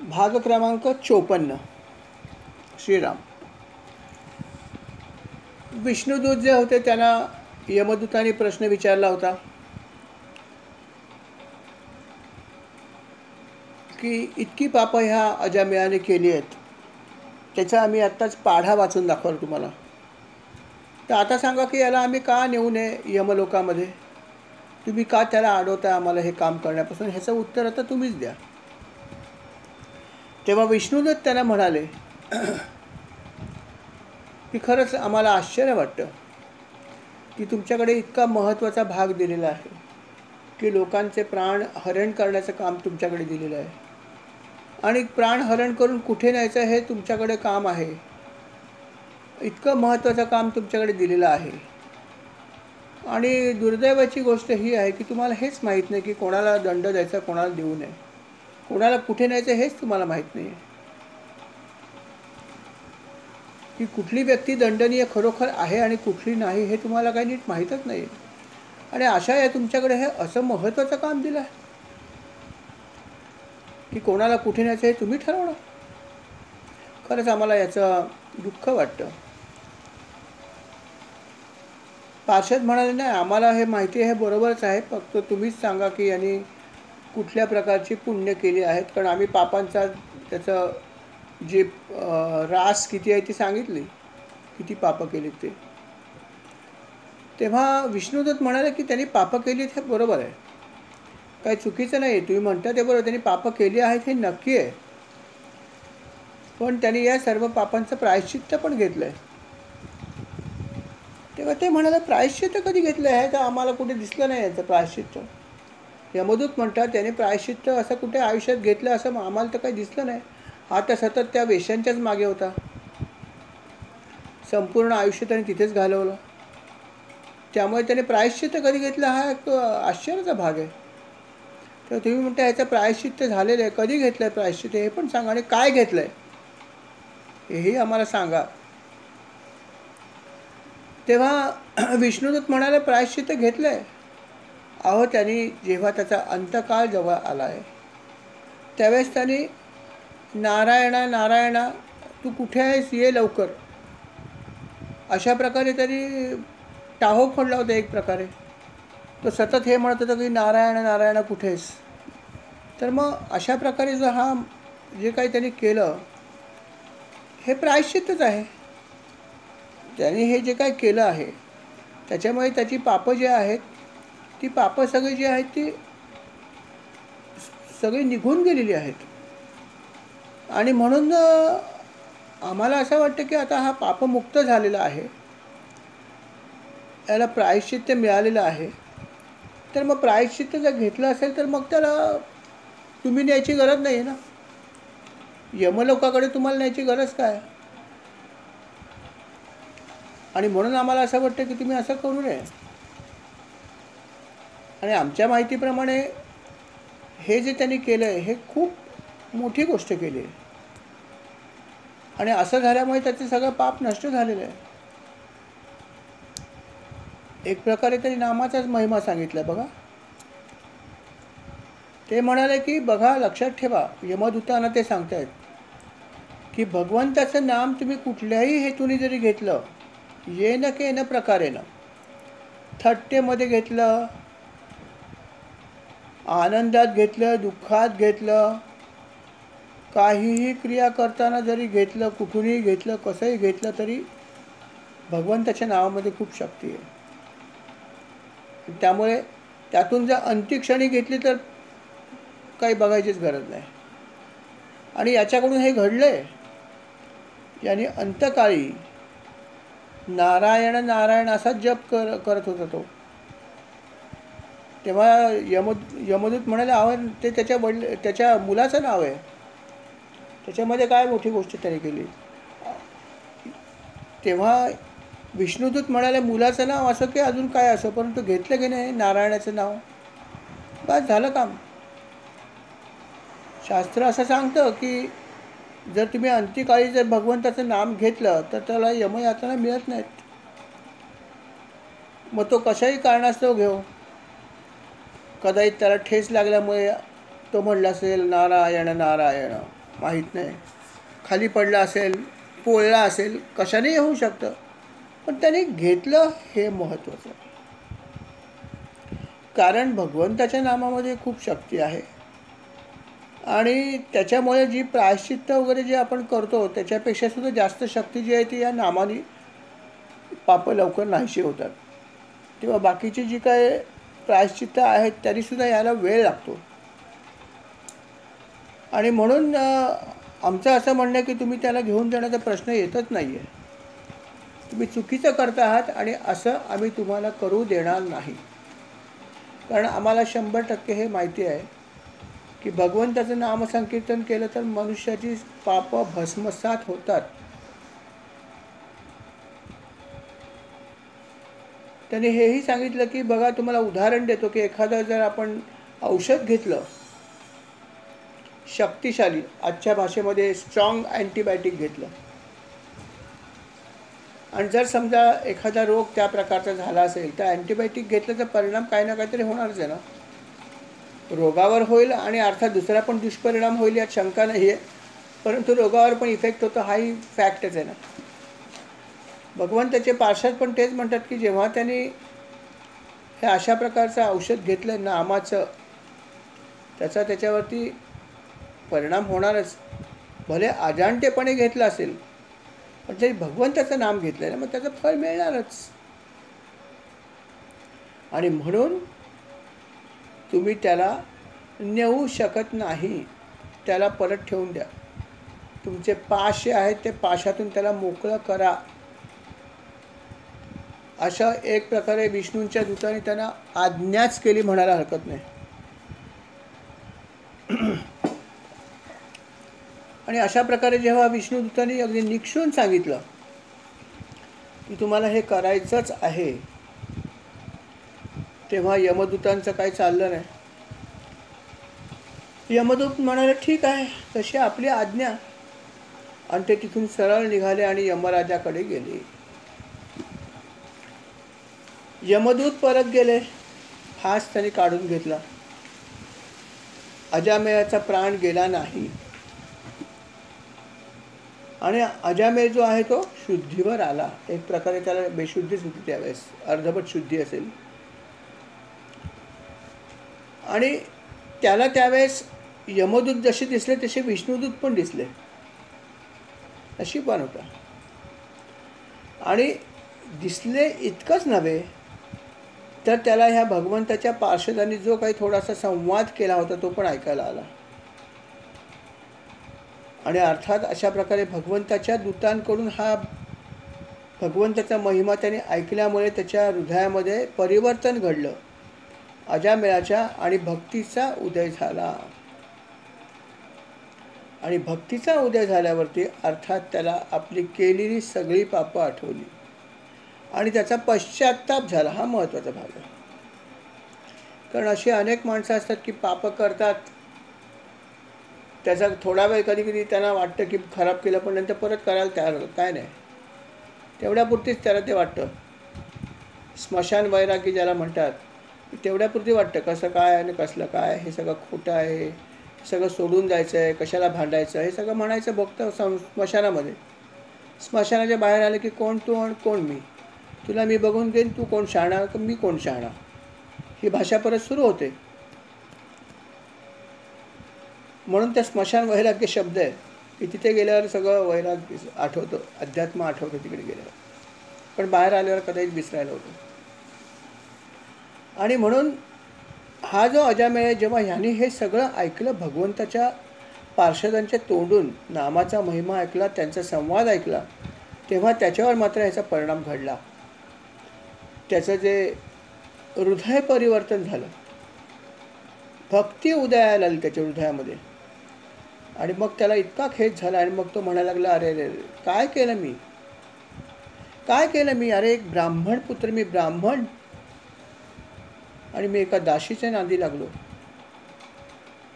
भाग क्रमांक 54. श्रीराम. विष्णुदूत जे होते त्यांना यमदूतांनी प्रश्न विचारला होता की इतकी पापं ह्या अजामिळाने केली आहेत, त्याचा आम्ही आत्ताच पाढा वाचून दाखवला तुम्हाला. तर आता सांगा की याला आम्ही का नेऊ नये यमलोकामध्ये? तुम्ही का त्याला अडवताय आम्हाला हे काम करण्यापासून? ह्याचं उत्तर आता तुम्हीच द्या. तेव्हा विष्णुदूत त्यांना म्हणाले की खरंच आम्हाला आश्चर्य वाटतं की तुमच्याकडे इतका महत्त्वाचा भाग दिलेला आहे की लोकांचे प्राण हरण करण्याचं काम तुमच्याकडे दिलेलं आहे, आणि प्राण हरण करून कुठे न्यायचं हे तुमच्याकडे काम आहे. इतकं महत्त्वाचं काम तुमच्याकडे दिलेलं आहे, आणि दुर्दैवाची गोष्ट ही आहे की तुम्हाला हेच माहीत नाही की कोणाला दंड द्यायचा, कोणाला देऊ नये, कोणाला कुठे न्यायचं हेच तुम्हाला माहीत नाही आहे, की कुठली व्यक्ती दंडनीय खरोखर आहे आणि कुठली नाही हे तुम्हाला काही नीट माहीतच नाही. आणि अशा या तुमच्याकडे हे असं महत्त्वाचं काम दिलं आहे की कोणाला कुठे न्यायचं हे तुम्ही ठरवणं. खरंच आम्हाला याचं दुःख वाटतं. पार्षद म्हणाले, नाही आम्हाला हे माहिती आहे, हे बरोबरच आहे, फक्त तुम्हीच सांगा की यांनी कुठल्या प्रकारची पुण्य केली आहेत, कारण आम्ही पापांचा त्याचं जे रास किती आहे ती सांगितली, किती पापं केली ते. तेव्हा विष्णुदूत म्हणाले की त्यांनी पापं केली हे बरोबर आहे, काही चुकीचं नाही, तुम्ही म्हणता ते बरोबर, त्यांनी पापं केली आहेत हे नक्की आहे, पण त्यांनी या सर्व पापांचं प्रायश्चित्त पण घेतलं आहे. तेव्हा ते म्हणाले, प्रायश्चित्त कधी घेतलं आहे? तर आम्हाला कुठे दिसलं नाही याचं प्रायश्चित्त. यमदूत म्हणतात त्याने प्रायश्चित्त असं कुठे आयुष्यात घेतलं असं आम्हाला तर काही दिसलं नाही. हा तर सतत त्या वेश्यांच्याच मागे होता, संपूर्ण आयुष्य त्याने तिथेच घालवलं. त्यामुळे त्याने प्रायश्चित्त कधी घेतलं हा एक आश्चर्याचा भाग आहे. तर तुम्ही म्हणता ह्याचं प्रायश्चित्त झालेलं आहे, कधी घेतलं आहे प्रायश्चित्त हे पण सांगा, आणि काय घेतलं आहे हेही आम्हाला सांगा. तेव्हा विष्णुदूत म्हणाले, प्रायश्चित्त घेतलं आहे. अहो त्यांनी जेव्हा त्याचा अंतकाळ जवळ आला आहे त्यावेळेस त्यांनी नारायणा नारायणा तू कुठे आहेस, ये लवकर, अशा प्रकारे त्यांनी टाहो फोडला होता. एक प्रकारे तो सतत हे म्हणत होता की नारायण नारायण कुठे आहेस. तर मग अशा प्रकारे जर हा जे काही त्यांनी केलं हे प्रायश्चित्तच आहे. त्यांनी हे जे काही केलं आहे त्याच्यामुळे त्याची पापं जी आहेत ती पापं सगळी जी आहेत ती सगळी निघून गेलेली आहेत. आणि म्हणून आम्हाला असं वाटतं की आता हा पापमुक्त झालेला आहे, याला प्रायश्चित्त मिळालेलं आहे. तर मग प्रायश्चित्त जर घेतलं असेल तर मग त्याला तुम्ही न्यायची गरज नाही ना, यमलोकाकडे तुम्हाला न्यायची गरज काय? आणि म्हणून आम्हाला असं वाटतं की तुम्ही असं करू नये. आणि आमच्या माहितीप्रमाणे हे जे त्यांनी केलं आहे हे खूप मोठी गोष्ट केली आहे, आणि असं झाल्यामुळे त्याचे सगळं पाप नष्ट झालेलं आहे. एक प्रकारे त्यांनी नामाचाच महिमा सांगितला बघा. ते म्हणाले की बघा, लक्षात ठेवा, यमदूतांना ते सांगतायत की भगवंताचं नाम तुम्ही कुठल्याही हेतूने जरी घेतलं, येन केन प्रकारेनं, थट्टेमध्ये घेतलं, आनंदात घेतलं, दुःखात घेतलं, काहीही क्रिया करताना जरी घेतलं, कुठूनही घेतलं, कसंही घेतलं, तरी भगवंताच्या नावामध्ये खूप शक्ती आहे. त्यामुळे त्यातून जर अंत्यक्षणी घेतली तर काही बघायचीच गरज नाही. आणि याच्याकडून हे घडलं आहे, याने अंतकाळी नारायण नारायण असा जप करत होता तो. तेव्हा यमदूत म्हणाले, अहो ते त्याच्या मुलाचं नाव आहे, त्याच्यामध्ये काय मोठी गोष्ट त्याने केली. तेव्हा विष्णुदूत म्हणाले, मुलाचं नाव असं की अजून काय असं, परंतु घेतलं की नाही नारायणाचं नाव, बस झालं काम. शास्त्र असं सांगतं की जर तुम्ही अंत्यकाळी जर भगवंताचं नाम घेतलं तर त्याला यमयातना मिळत नाहीत. मग तो कशाही कारणास्तव घेऊ, कदाचित त्याला ठेस लागल्यामुळे तो म्हणला असेल नारायण नारायण, माहीत नाही, खाली पडला असेल, पोळला असेल, कशानेही होऊ शकतं, पण त्याने घेतलं हे महत्त्वाचं. कारण भगवंताच्या नामामध्ये खूप शक्ती आहे आणि त्याच्यामुळे जी प्रायश्चित्त वगैरे जे आपण करतो त्याच्यापेक्षा सुद्धा जास्त शक्ती जी आहे ती या नामाने पापं लवकर नाहीशी होतात. तेव्हा बाकीची जी काय प्रायश्चित्त आहेत तरीसुद्धा यायला वेळ लागतो. आणि म्हणून आमचं असं म्हणणं आहे की तुम्ही त्याला घेऊन जाण्याचा प्रश्न येतच नाही आहे. तुम्ही चुकीचं करत आहात आणि असं आम्ही तुम्हाला करू देणार नाही. कारण आम्हाला 100% हे माहिती आहे की भगवंताचं नामसंकीर्तन केलं तर मनुष्याची पापं भस्मसात होतात. त्याने हेही सांगितलं की बघा, तुम्हाला उदाहरण देतो की एखादं जर आपण औषध घेतलं शक्तिशाली, आजच्या भाषेमध्ये स्ट्रॉंग अँटीबायोटिक घेतलं आणि जर समजा एखादा रोग त्या प्रकारचा झाला असेल तर अँटीबायोटिक घेतल्याचा परिणाम काही ना काहीतरी होणारच आहे ना. रोगावर होईल आणि अर्थात दुसरा पण दुष्परिणाम होईल यात शंका नाही आहे, परंतु रोगावर पण इफेक्ट होतो हाही फॅक्टच आहे ना. भगवंताचे पार्षद पण तेच म्हणतात की जेव्हा त्यांनी हे अशा प्रकारचं औषध घेतलं नामाचं, त्याचा त्याच्यावरती परिणाम होणारच. भले अजाणतेपणे घेतलं असेल पण जरी भगवंताचं नाम घेतलं ना मग त्याचं फळ मिळणारच. आणि म्हणून तुम्ही त्याला नेऊ शकत नाही, त्याला परत ठेवून द्या. तुमचे पाश जे आहेत ते पाशातून त्याला मोकळं करा. अशा एक प्रकारे विष्णूंच्या दूताने त्यांना आज्ञाच केली म्हणायला हरकत नाही. आणि अशा प्रकारे जेव्हा विष्णुदूतांनी अगदी निक्षून सांगितलं की तुम्हाला हे करायचंच आहे, तेव्हा यमदूतांचं काही चाललं नाही. यमदूत म्हणाले ठीक आहे, तशी आपली आज्ञा. आणि ते तिथून सरळ निघाले आणि यमराजाकडे गेले. यमदूत परत गेले, फास त्यांनी काढून घेतला. अजामेयाचा प्राण गेला नाही आणि अजामेय जो आहे तो शुद्धीवर आला. एक प्रकारे त्याला बेशुद्धीच होती त्यावेळेस, अर्धवट शुद्धी असेल. आणि त्याला त्यावेळेस यमदूत जसे दिसले तसे विष्णुदूत पण दिसले, नशीबवान होता. आणि दिसले इतकंच नव्हे तर त्याला ह्या भगवंताच्या पार्षदांनी जो काही थोडासा संवाद केला होता तो पण ऐकायला आला. आणि अर्थात अशा प्रकारे भगवंताच्या दूतांकडून हा भगवंताचा महिमा त्याने ऐकल्यामुळे त्याच्या हृदयामध्ये परिवर्तन घडलं. अजामेयाच्या आणि भक्तीचा उदय झाला. आणि भक्तीचा उदय झाल्यावरती अर्थात त्याला आपली केलेली सगळी पापं आठवली आणि त्याचा पश्चात्ताप झाला. हा महत्त्वाचा भाग आहे. कारण अशी अनेक माणसं असतात की पापं करतात, त्याचा थोडा वेळ कधी कधी त्यांना वाटतं की खराब केलं पण नंतर परत करायला तयार होतं. काय नाही, तेवढ्यापुरतीच त्याला ते वाटतं. स्मशान वैरागी ज्याला म्हणतात, तेवढ्यापुरती वाटतं कसं काय आणि कसलं काय, हे सगळं खोटं आहे, हे सगळं सोडून जायचं आहे, कशाला भांडायचं, हे सगळं म्हणायचं बघतं स्मशानामध्ये. स्मशानाच्या बाहेर आलं की कोण तू आणि कोण मी, तुला मी बघून घेईन, तू कोण शहाणा मी कोण शहाणा, ही भाषा परत सुरू होते. म्हणून त्या स्मशान वैराग्य शब्द आहे की तिथे गेल्यावर सगळं वैराग्य आठवतं, अध्यात्म आठवतं तिकडे गेल्यावर, पण बाहेर आल्यावर कदाचित विसरायला होतं. आणि म्हणून हा जो अजामेय, जेव्हा ह्याने हे सगळं ऐकलं, भगवंताच्या पार्षदांच्या तोंडून नामाचा महिमा ऐकला, त्यांचा संवाद ऐकला, तेव्हा त्याच्यावर मात्र ह्याचा परिणाम घडला. त्याचं जे हृदय परिवर्तन झालं, भक्ती उदयाला आली त्याच्या हृदयामध्ये. आणि मग त्याला इतका खेद झाला आणि मग तो म्हणायला लागला, अरे रे काय केलं मी, काय केलं मी, अरे एक ब्राह्मण पुत्र, मी ब्राह्मण आणि मी एका दाशीच्या नादी लागलो,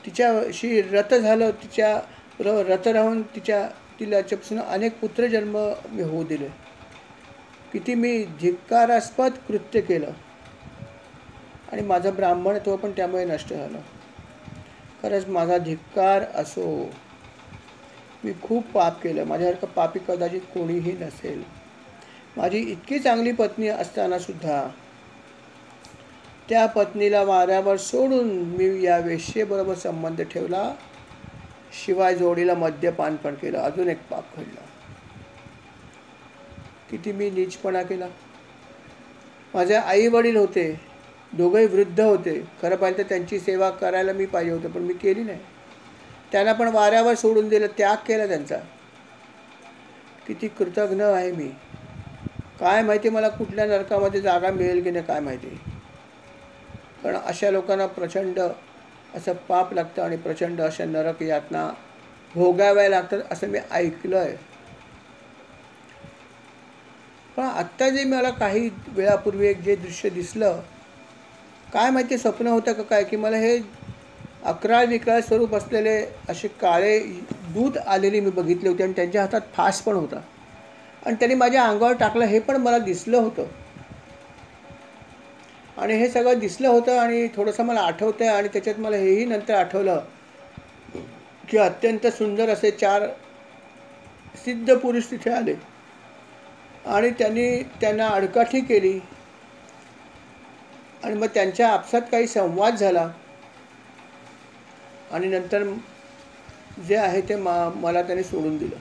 तिच्याशी रत झालं, तिच्या रत राहून तिच्यापासून अनेक पुत्रजन्म मी होऊ दिले, किती मी धिक्कारास्पद कृत्य केलं आणि माझं ब्राह्मणत्व पण त्यामुळे नष्ट झालं. खरंच माझा धिक्कार असो. मी खूप पाप केलं, माझ्यासारखं पापी कदाचित कोणीही नसेल. माझी इतकी चांगली पत्नी असतानासुद्धा त्या पत्नीला वाऱ्यावर सोडून मी या वेश्येबरोबर संबंध ठेवला, शिवाय जोडीला मद्यपान पण केलं. अजून एक पाप घडलं. किती मी नीचपणा केला. माझे आई वडील होते, दोघंही वृद्ध होते. खरं पाहिलं तर त्यांची सेवा करायला मी पाहिजे होतं, पण मी केली नाही. त्यांना पण वाऱ्यावर सोडून दिलं, त्याग केला त्यांचा. किती कृतज्ञ आहे मी. काय माहिती मला कुठल्या नरकामध्ये जागा मिळेल की नाही, काय माहिती. कारण अशा लोकांना प्रचंड असं पाप लागतं आणि प्रचंड अशा नरक यातना भोगाव्या लागतात असं मी ऐकलं आहे. पण आत्ता जे मला काही वेळापूर्वी एक जे दृश्य दिसलं, काय माहिती स्वप्न होतं का काय, की मला हे अकराळ विकराळ स्वरूप असलेले असे काळे दूध आलेले मी बघितले होते आणि त्यांच्या हातात फास पण होता आणि त्यांनी माझ्या अंगावर टाकलं, हे पण मला दिसलं होतं. आणि हे सगळं दिसलं होतं आणि थोडंसं मला आठवतं आहे. आणि त्याच्यात मला हेही नंतर आठवलं की अत्यंत सुंदर असे 4 सिद्ध पुरुष तिथे आले आणि त्यांना आडकाठी केली आणि मग त्यांच्या आपसात काही संवाद झाला आणि नंतर जे आहे ते मला त्याने सोडून दिलं.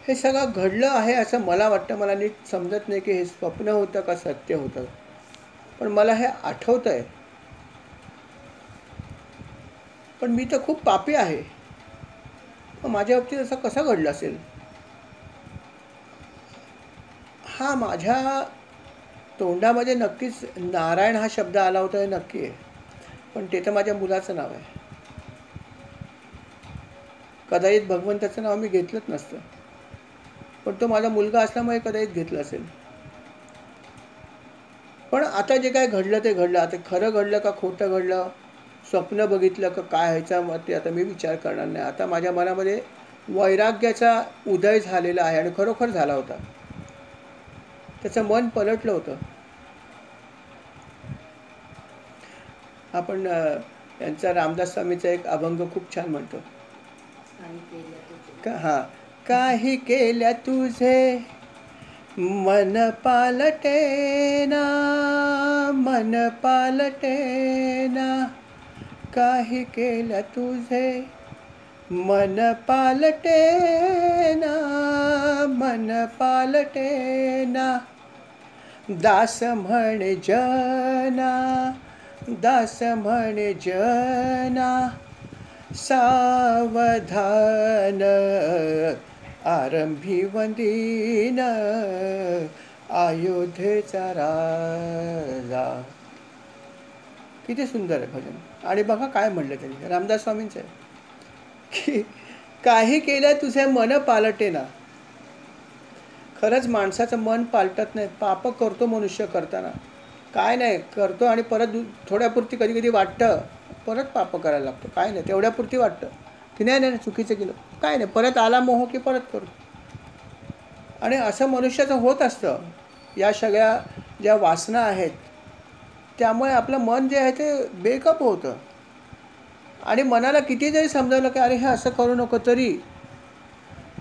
हे सगळं घडलं आहे असं मला वाटतं. मला नीट समजत नाही की हे स्वप्न होतं का सत्य होतं, पण मला हे आठवतं आहे. पण मी तर खूप पापी आहे. मग माझ्या बाबतीत असं कसं घडलं असेल? हा, माझ्या तोंडामध्ये नक्कीच नारायण हा शब्द आला होता, हे नक्की आहे. पण ते तर माझ्या मुलाचं नाव आहे. कदाचित भगवंताचं नाव मी घेतलंच नसतं, पण तो माझा मुलगा असल्यामुळे कदाचित घेतलं असेल. पण आता जे काय घडलं ते घडलं. आता खरं घडलं का खोटं घडलं, स्वप्न बघितलं का काय, ह्याचा ते आता मी विचार करणार नाही. आता माझ्या मनामध्ये वैराग्याचा उदय झालेला आहे आणि खरोखर झाला होता. त्याचं मन पलटलं होतं. आपण यांचा रामदास स्वामीचा एक अभंग खूप छान म्हणतो. काही केल्या तुझे मन पालटेना, मन पालटेना. काही केल्या तुझे मन पालटेना, मन पालटेना. दास म्हणे जना, दास म्हणे जना. सावधान आरंभी वंदीन अयोध्येचा राजा. किती सुंदर आहे भजन. आणि बघा काय म्हणलं त्यांनी, रामदास स्वामींचं आहे की काही केलं तुझे मन पालटेना. खरंच माणसाचं मन पालटत नाही. पाप करतो मनुष्य करताना, काय नाही करतो आणि परत थोड्यापुरती कधी कधी वाटतं परत पाप करायला लागतो. काय नाही, तेवढ्यापुरती वाटतं की नाही नाही चुकीचं केलं, काय नाही, परत आला मोह की परत करू. आणि असं मनुष्याचं होत असतं. या सगळ्या ज्या वासना आहेत त्यामुळे आपलं मन जे आहे ते बेकअप होतं. आणि मनाला किती जरी समजावलं की अरे हे असं करू नको, तरी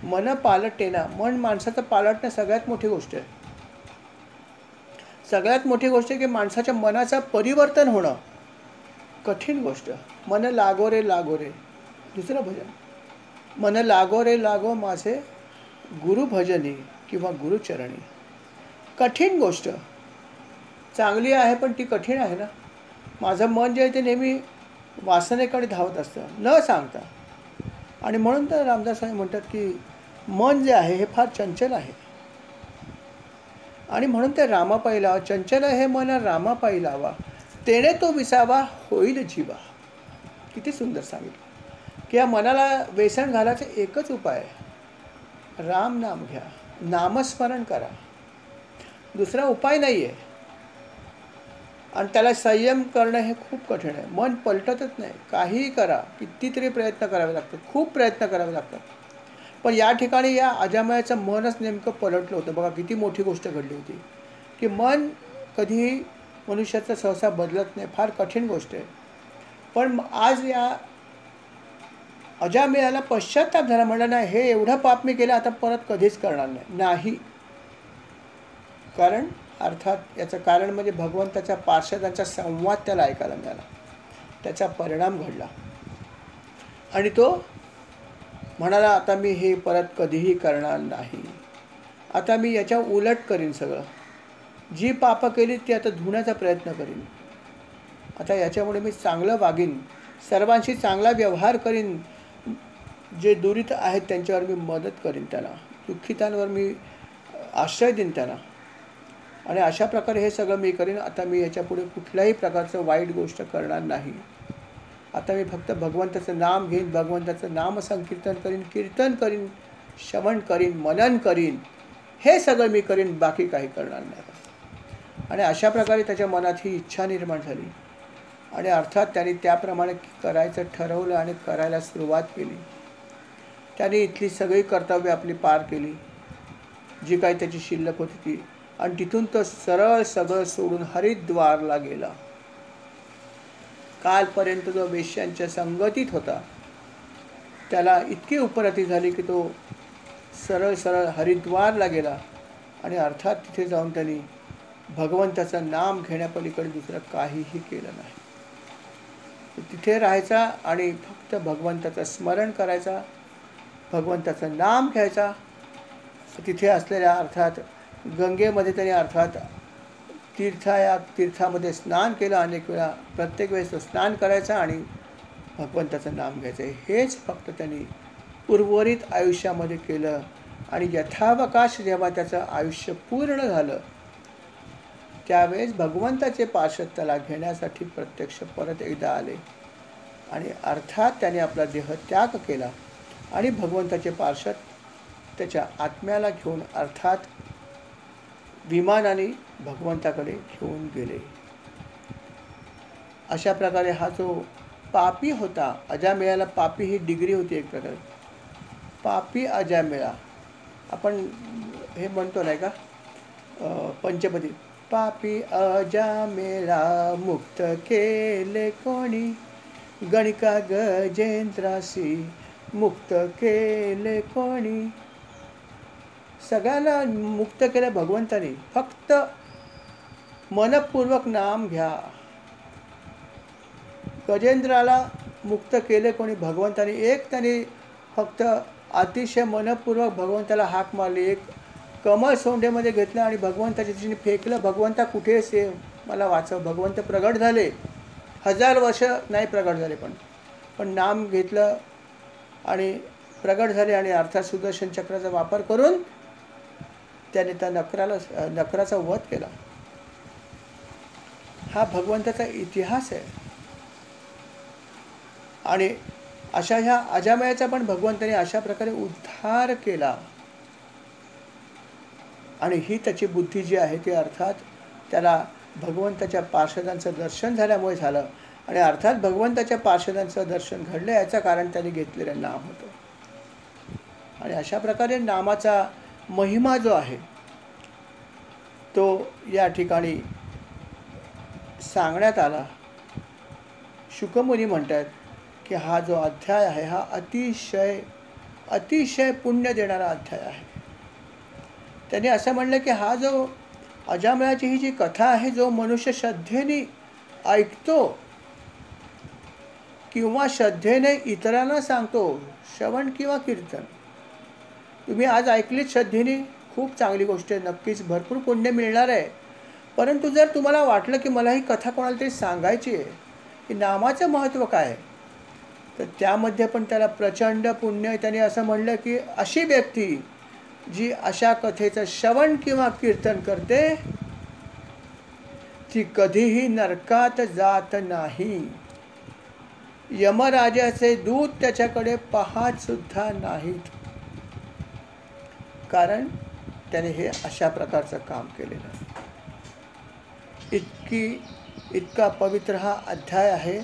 मन पालटेना. मन माणसाचं पालटणं सगळ्यात मोठी गोष्ट आहे. सगळ्यात मोठी गोष्ट आहे की माणसाच्या मनाचं परिवर्तन होणं कठीण गोष्ट. मन लागो रे लागो रे. दुसरं भजन, मन लागो रे लागो माझे गुरु भजनी किंवा गुरुचरणी. कठीण गोष्ट. चांगली आहे पण ती कठीण आहे ना. माझं मन जे आहे ते नेहमी वासनेकडे धावत असतं न सांगता. आणि म्हणून तर रामदास स्वामी म्हणतात की मन जे आहे हे फार चंचल आहे. आणि म्हणून ते रामापायी लावा. चंचल हे मन रामापायी लावा, तेने तो विसावा होईल जीवा. किती सुंदर सांगितलं की या मनाला व्यसन घालायचं एकच उपाय आहे, राम नाम घ्या, नामस्मरण करा. दुसरा उपाय नाही आहे. आणि त्याला संयम करणं हे खूप कठीण आहे. मन पलटतच नाही. काहीही करा, कितीतरी प्रयत्न करावे लागतात, खूप प्रयत्न करावे लागतात. पण या ठिकाणी या अजामयाचं मनच नेमकं पलटलं होतं. बघा किती मोठी गोष्ट घडली होती की मन कधीही मनुष्याचं सहसा बदलत नाही. फार कठीण गोष्ट आहे. पण आज या अजामिळाला पश्चाताप झाला. म्हणला नाही, हे एवढं पाप मी केलं, आता परत कधीच करणार नाही. कारण अर्थात याचं कारण म्हणजे भगवंताच्या पार्षदांचा संवाद त्याला ऐकायला मिळाला, त्याचा परिणाम घडला आणि तो म्हणाला, आता मी हे परत कधीही करणार नाही. आता मी याच्या उलट करीन. सगळं जी पापं केली ती आता धुण्याचा प्रयत्न करीन. आता याच्यामुळे मी चांगलं वागीन, सर्वांशी चांगला व्यवहार करीन, जे दुरित आहेत त्यांच्यावर मी मदत करीन, त्यांना दुःखितांवर मी आश्रय देईन त्यांना. आणि अशा प्रकारे हे सगळं मी करीन. आता मी याच्यापुढे कुठल्याही प्रकारचं वाईट गोष्ट करणार नाही. आता मी फक्त भगवंताचं नाम घेईन, भगवंताचं नामसंकीर्तन करीन, कीर्तन करीन, श्रवण करीन, मनन करीन, हे सगळं मी करीन, बाकी काही करणार नाही. आणि अशा प्रकारे त्याच्या मनात ही इच्छा निर्माण झाली आणि अर्थात त्याने त्याप्रमाणे करायचं ठरवलं आणि करायला सुरुवात केली. त्याने इथली सगळी कर्तव्य आपली पार केली, जी काही त्याची शिल्लक होती ती, आणि तिथून तो सरळ सगळं सोडून हरिद्वारला गेला. कालपर्यंत जो वेश्यांच्या संगतीत होता त्याला इतकी उपरती झाली की तो सरळ सरळ हरिद्वारला गेला आणि अर्थात तिथे जाऊन त्यांनी भगवंताचं नाम घेण्यापलीकडे दुसरं काहीही केलं नाही. तिथे राहायचा आणि फक्त भगवंताचं स्मरण करायचा, भगवंताचं नाम घ्यायचा. तिथे असलेल्या अर्थात गंगेमध्ये त्याने अर्थात तीर्थामध्ये स्नान केलं अनेक वेळा. प्रत्येक वेळेस तो स्नान करायचा आणि भगवंताचं नाम घ्यायचं. हेच फक्त त्यांनी उर्वरित आयुष्यामध्ये केलं. आणि यथावकाश जेव्हा त्याचं आयुष्य पूर्ण झालं त्यावेळेस भगवंताचे पार्षद त्याला घेण्यासाठी प्रत्यक्ष परत एकदा आले आणि अर्थात त्याने आपला देह त्याग केला आणि भगवंताचे पार्षद त्याच्या आत्म्याला घेऊन अर्थात विमानाने भगवंताकडे घेऊन गेले. अशा प्रकारे हा जो पापी होता, अजामिळाला पापी ही डिग्री होती एक प्रकारे. पापी अजामिळा आपण हे म्हणतो नाही का पंचपदी, पापी अजामिळा मुक्त केले कोणी, गणिका गजेंद्रासी मुक्त केले कोणी. सगळ्याला मुक्त केलं भगवंताने. फक्त मनपूर्वक नाम घ्या. गजेंद्राला मुक्त केले कोणी भगवंताने. एक त्याने फक्त अतिशय मनपूर्वक भगवंताला हाक मारली, एक कमळ सोंडेमध्ये घेतलं आणि भगवंताच्या दिशेने फेकलं. भगवंता कुठेच आहे, मला वाचव. भगवंत प्रगट झाले. 1000 वर्ष नाही प्रगट झाले, पण नाम घेतलं आणि प्रगट झाले. आणि अर्थात सुदर्शन चक्राचा वापर करून त्याने त्या नकराचा वध केला. हा भगवंताचा इतिहास आहे. आणि अशा ह्या अजामिळाचा पण भगवंताने अशा प्रकारे उद्धार केला. आणि ही त्याची बुद्धी जी आहे ती अर्थात त्याला भगवंताच्या पार्षदांचं दर्शन झाल्यामुळे झालं. आणि अर्थात भगवंताच्या पार्षदांचं दर्शन घडलं याचं कारण त्याने घेतलेलं नाम होतं. आणि अशा प्रकारे नामाचा महिमा जो आहे तो या ठिकाणी सांगण्यात आला. शुकमुनी म्हणतात की हा जो अध्याय आहे हा अतिशय पुण्य देणारा अध्याय आहे. त्यांनी असं म्हणलं की हा जो अजामिळाची ही जी कथा आहे, जो मनुष्य श्रद्धेने ऐकतो किंवा श्रद्धेने इतरांना सांगतो, श्रवण किंवा कीर्तन, तुम्ही आज ऐकलीच श्रद्धेने, खूप चांगली गोष्ट आहे, नक्कीच भरपूर पुण्य मिळणार आहे. परंतु जर तुम्हाला वाटलं की मला ही कथा कोणाला तरी सांगायची आहे, की नामाचं महत्त्व काय, तर त्यामध्ये पण त्याला प्रचंड पुण्य आहे. त्याने असं म्हणलं की अशी व्यक्ती जी अशा कथेचं श्रवण किंवा कीर्तन करते ती कधीही नरकात जात नाही. यमराजाचे दूत त्याच्याकडे पाहत सुद्धा नाहीत, कारण त्याने हे अशा प्रकारचं काम केलेलं. इतका पवित्र हा अध्याय आहे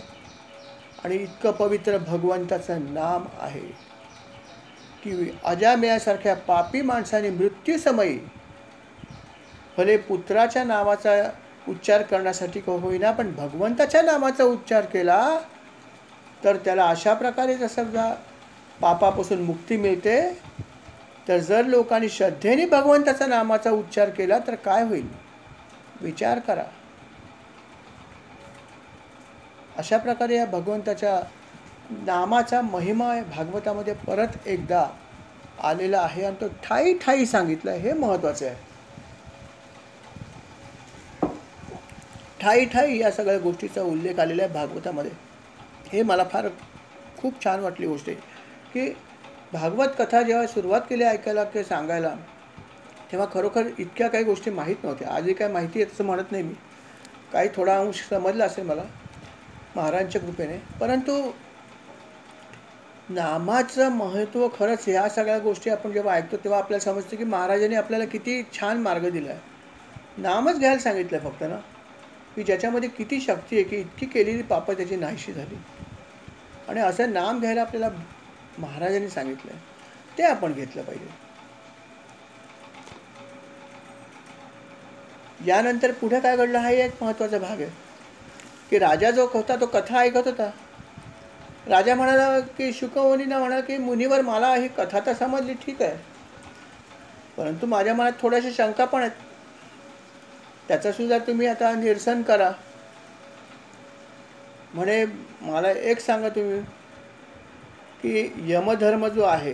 आणि इतकं पवित्र भगवंताचं नाम आहे की अजामिळासारख्या पापी माणसाने मृत्यूसमयी भले पुत्राच्या नावाचा उच्चार करण्यासाठी का होईना पण भगवंताच्या नामाचा उच्चार केला तर त्याला अशा प्रकारे जसं पापापासून मुक्ती मिळते. तर जर लोकांनी श्रद्धेने भगवंताचा नामाचा उच्चार केला तर काय होईल विचार करा. अशा प्रकारे या भगवंताच्या नामाचा महिमा भागवतामध्ये परत एकदा आलेला आहे आणि तो ठाई ठाई सांगितला. हे महत्त्वाचे आहे. ठाई ठाई या सगळ्या गोष्टीचा उल्लेख आलेला आहे भागवतामध्ये. हे मला फार खूप छान वाटली गोष्ट आहे की भागवत कथा जेव्हा सुरुवात केली ऐकायला किंवा सांगायला तेव्हा खरोखर इतक्या काही गोष्टी माहीत नव्हत्या. आजही काय माहिती आहे तसं म्हणत नाही मी. काही थोडा अंश समजला असेल मला महाराजांच्या कृपेने. परंतु नामाचं महत्त्व खरंच ह्या सगळ्या गोष्टी आपण जेव्हा ऐकतो तेव्हा आपल्याला समजतं की महाराजांनी आपल्याला किती छान मार्ग दिला आहे. नामच घ्यायला सांगितलं आहे फक्त ना, की ज्याच्यामध्ये किती शक्ती आहे की इतकी केलेली पापं त्याची नाहीशी झाली. आणि असं नाम घ्यायला आपल्याला महाराजांनी सांगितलं आहे, ते आपण घेतलं पाहिजे. यानंतर पुढे काय घडलं हा एक महत्त्वाचा भाग आहे की राजा जो होता तो कथा ऐकत होता. राजा म्हणाला की शुकमुनींना म्हणा की मुनीवर मला ही कथा तर समजली ठीक आहे, परंतु माझ्या मनात थोड्याशा शंका पण आहेत. त्याचंसुद्धा तुम्ही आता निरसन करा. म्हणे मला एक सांगा तुम्ही की यमधर्म जो आहे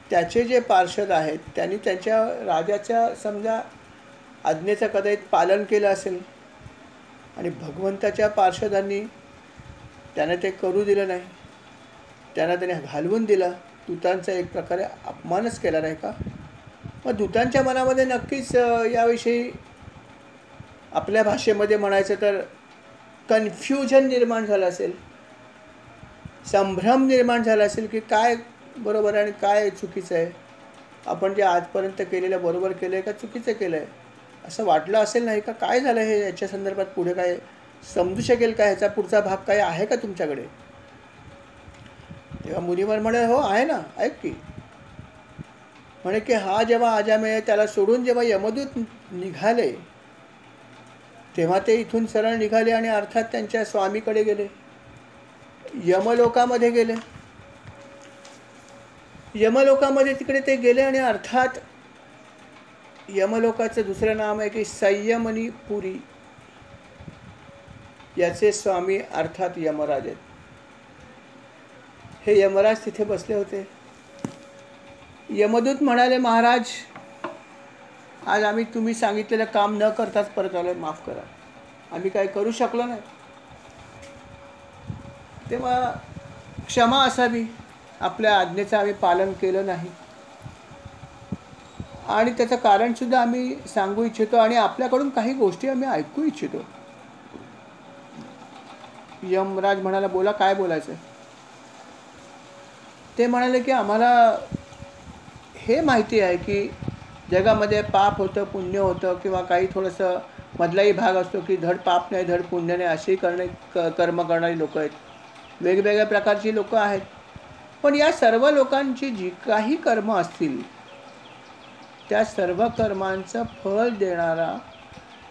त्याचे जे पार्षद आहेत त्यांनी त्यांच्या राजाच्या समजा आज्ञेचं कदाचित पालन केलं असेल आणि भगवंताच्या पार्षदांनी त्याने ते करू दिलं नाही, त्यांना त्याने घालवून दिला. दूतांचा एक प्रकारे अपमानच केला नाही का? मग दूतांच्या मनामध्ये नक्कीच याविषयी आपल्या भाषेमध्ये म्हणायचं तर कन्फ्युजन निर्माण झालं असेल, संभ्रम निर्माण झाला असेल की काय बरोबर आहे आणि काय चुकीचं आहे, आपण जे आजपर्यंत केलेलं बरोबर केलं आहे का चुकीचं केलं आहे असं वाटलं असेल नाही का? काय झालं हे याच्या संदर्भात पुढे काय समजू शकेल का? ह्याचा पुढचा भाग काय आहे का तुमच्याकडे? तेव्हा मुनिवर म्हणे हो आहे ना, ऐक की. म्हणे की हा जेव्हा अजामेय त्याला सोडून जेव्हा यमदूत निघाले तेव्हा ते इथून सरळ निघाले आणि अर्थात त्यांच्या स्वामीकडे गेले, यमलोकामध्ये गेले. यमलोकामध्ये तिकडे ते गेले आणि अर्थात यमलोकाचं दुसरं नाम आहे की संयमनीपुरी. याचे स्वामी अर्थात यमराज आहेत. हे यमराज तिथे बसले होते. यमदूत म्हणाले महाराज आज आम्ही तुम्ही सांगितलेलं काम न करताच परत आलो, माफ करा, आम्ही काय करू शकलो नाही. तेव्हा क्षमा असावी, आपल्या आज्ञेचं आम्ही पालन केलं नाही आणि त्याचं कारणसुद्धा आम्ही सांगू इच्छितो आणि आपल्याकडून काही गोष्टी आम्ही ऐकू इच्छितो. यमराज म्हणाला बोला काय बोलायचं. ते म्हणाले की आम्हाला हे माहिती आहे की जगामध्ये पाप होतं पुण्य होतं किंवा काही थोडंसं मधलाही भाग असतो की धड पाप नाही धड पुण्य नाही अशी कर्म करणारी लोक आहेत, वेगवेगळ्या प्रकारची लोक आहेत. पण या सर्व लोकांची जी काही कर्म असतील त्या सर्व कर्मांचं फळ देणारा